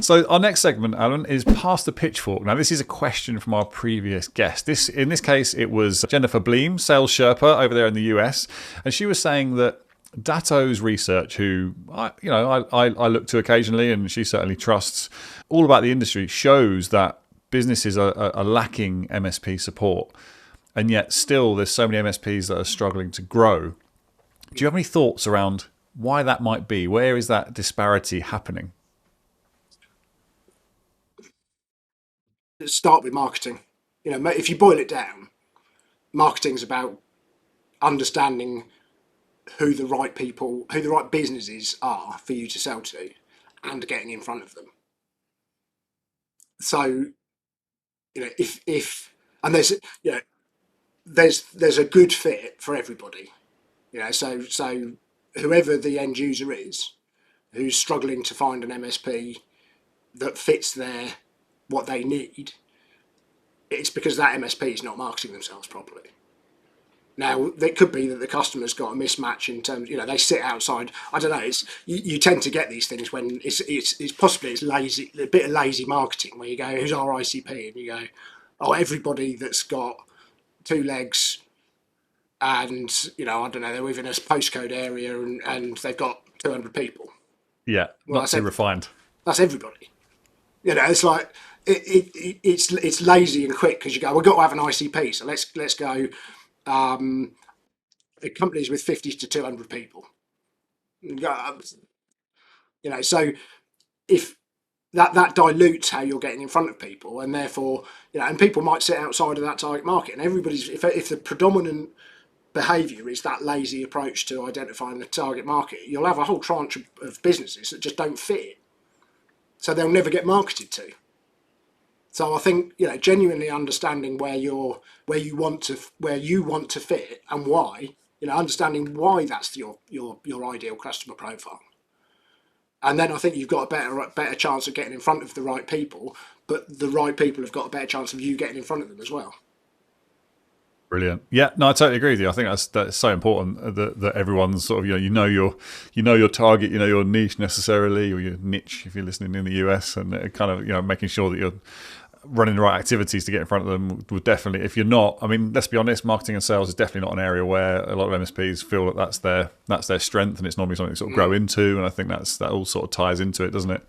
So our next segment, Alan, is Pass the Pitchfork. Now, this is a question from our previous guest. In this case, it was Jennifer Bleam, sales Sherpa over there in the US, and she was saying that Datto's research, who I look to occasionally, and she certainly trusts, all about the industry, shows that businesses are lacking MSP support, and yet still there's so many MSPs that are struggling to grow. Do you have any thoughts around why that might be? Where is that disparity happening? Start with marketing. If you boil it down, marketing's about understanding who the right people, who the right businesses are for you to sell to, and getting in front of them. So, if and there's a good fit for everybody. So whoever the end user is, who's struggling to find an MSP that fits what they need, it's because that MSP is not marketing themselves properly. Now, it could be that the customer's got a mismatch in terms, they sit outside. I don't know. You tend to get these things when it's possibly it's lazy, a bit of lazy marketing where you go, who's our ICP? And you go, oh, everybody that's got two legs and, I don't know, they're within a postcode area and they've got 200 people. Yeah, well, not too refined. That's everybody. It's like it's lazy and quick because you go, we've got to have an ICP, so let's go. The companies with 50 to 200 people. So if that dilutes how you're getting in front of people, and therefore, and people might sit outside of that target market, and if the predominant behaviour is that lazy approach to identifying the target market, you'll have a whole tranche of businesses that just don't fit it. So they'll never get marketed to. So I think genuinely understanding where you want to fit and why, understanding why that's your ideal customer profile, and then I think you've got a better chance of getting in front of the right people. But the right people have got a better chance of you getting in front of them as well. Brilliant. Yeah, no, I totally agree with you. I think that's so important that everyone's sort of your target, your niche necessarily, or your niche if you're listening in the US, and kind of making sure that you're running the right activities to get in front of them would definitely. If you're not, I mean, let's be honest, marketing and sales is definitely not an area where a lot of MSPs feel that that's their strength, and it's normally something they sort of grow into. And I think that all sort of ties into it, doesn't it?